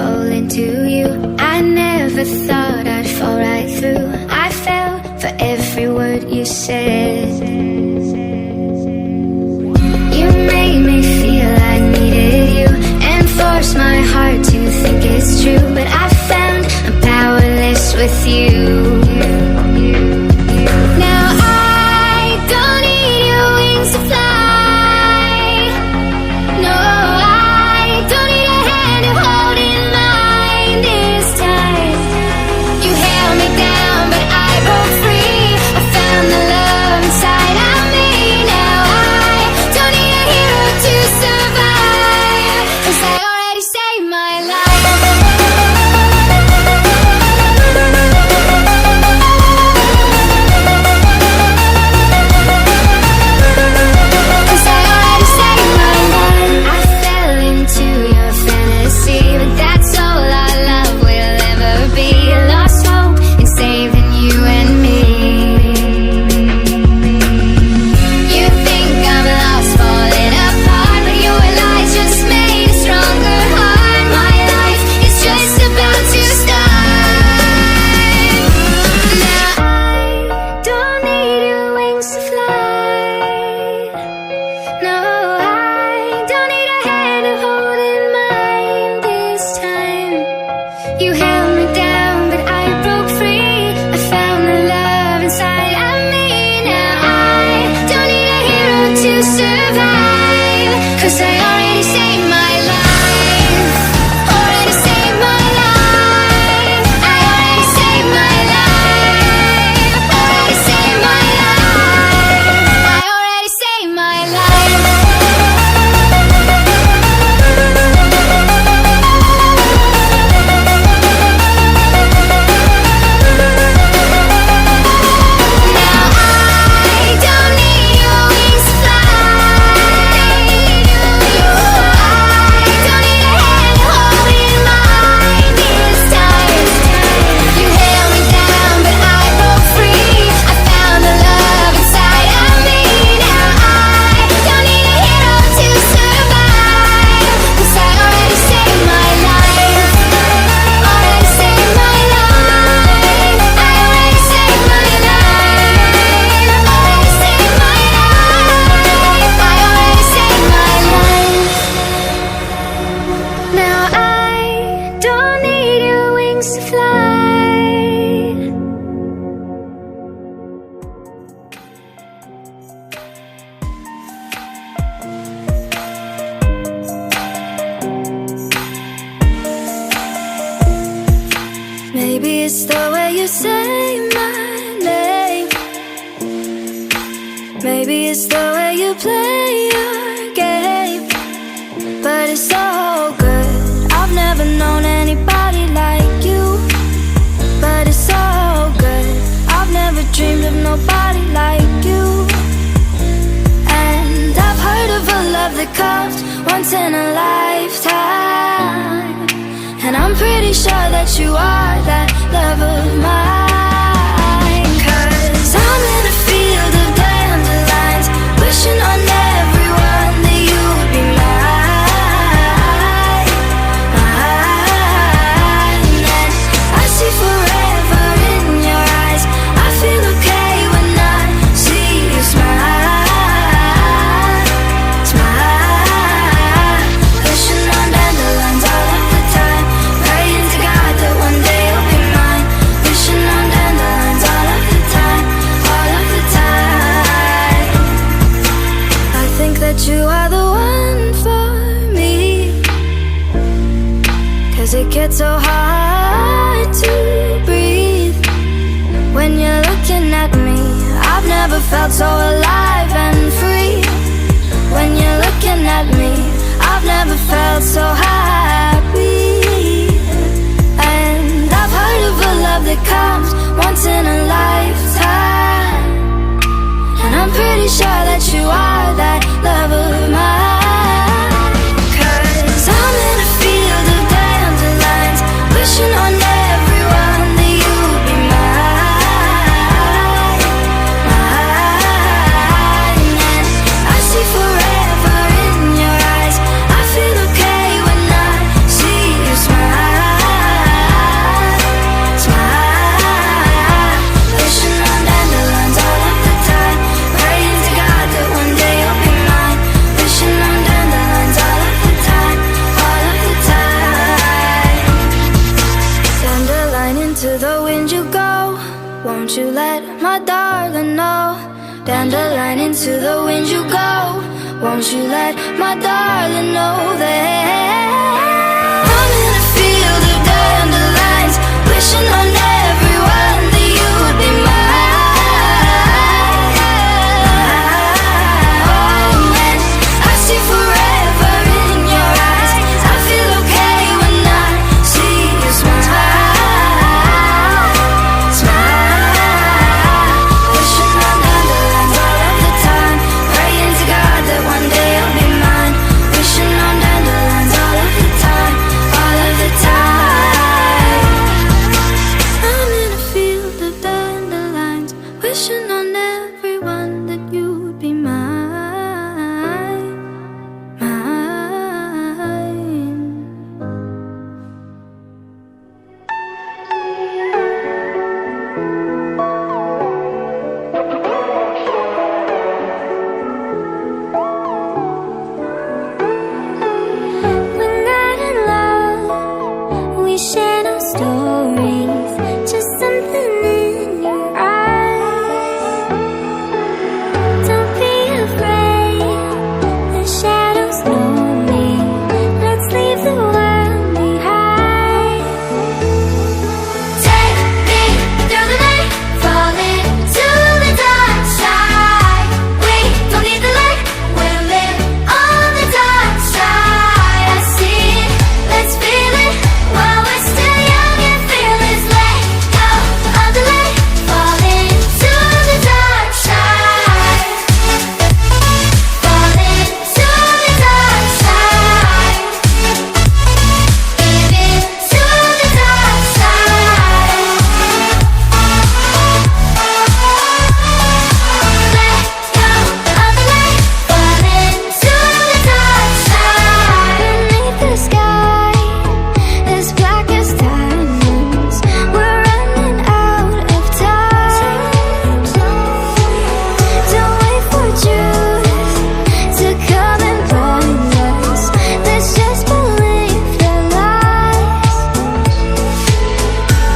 fall into you. I never thought I'd fall right through. I fell for every word you said. You made me feel I needed you and forced my heart to think it's true. But I found I'm powerless with you. Now I don't need your wings to fly. No, I don't need a hand to hold in mine this time. You held me down, but I broke free. I found the love inside of me. Now I don't need a hero to survive, 'cause I already saved my life. Maybe it's the way you say my name. Maybe it's the way you play your game. But it's so good. I've never known anybody like you. But it's so good. I've never dreamed of nobody like you. And I've heard of a love that comes once in a lifetime. And I'm pretty sure that you are that love of mine. 'Cause I'm in a field of dandelions, wishing on everyone that you would be mine, mine. And I see forever in your eyes. I feel okay when I see you smile, smile. Wishing on dandelions all of the time, praying to God that one day you'll be mine. Wishing on dandelions all of the time, all of the time. I think that you are the one for me, 'cause it gets so hard to breathe when you're looking at me. I've never felt so alive and free. When you're looking at me, I've never felt so happy. And I've heard of a love that comes once in a lifetime. And I'm pretty sure that you are that love of mine. 'Cause I'm in a field of dandelions, wishing on everyone that you would be mine, mine. the wind you go. Won't you let my darling know that I'm in a field of dandelions, wishing on everyone that you would be mine. And I see forever in your eyes. I feel okay when I see you smile. Smile. Wishing on dandelions all of the time, praying to God that one day you'll be mine. Wishing on dandelions all of the time, all of the time. I'm in a field of dandelions, wishing on everyone that you would be mine, mine. We're not in love, we share no stories, just something in your eyes. Don't be afraid, the shadows know me. Let's leave the world behind. Take me through the night, fall into the dark side. We don't need the light, we'll live on the dark side. I see it, let's feel it while we're still young and fearless. Let go of the light, fall into the dark side. Fall into the dark side. Give into the dark side. Let go of the light, fall into the dark side. Beneath the sky, as black as diamonds, we're running out of time. Don't wait for truth to come and blind us. Let's just believe the lies.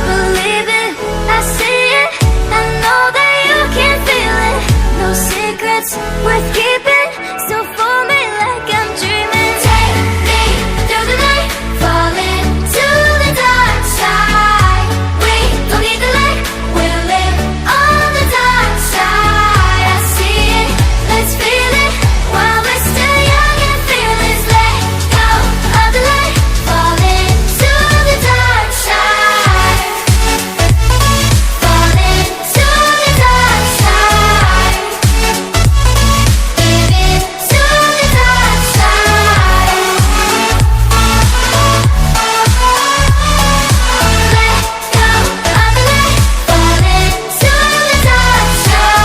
Believe it, I see it, I know that you can feel it. No secrets worth keeping, so fool me like I'm dreaming. Take me through the night, fall into the dark side. We don't need the light, we'll live on the dark side. I see it, let's feel it while we're still young and fearless. Let go of the light, fall into the dark side. Fall into the dark side. Give into the dark side. Let go of the light, fall into the dark side.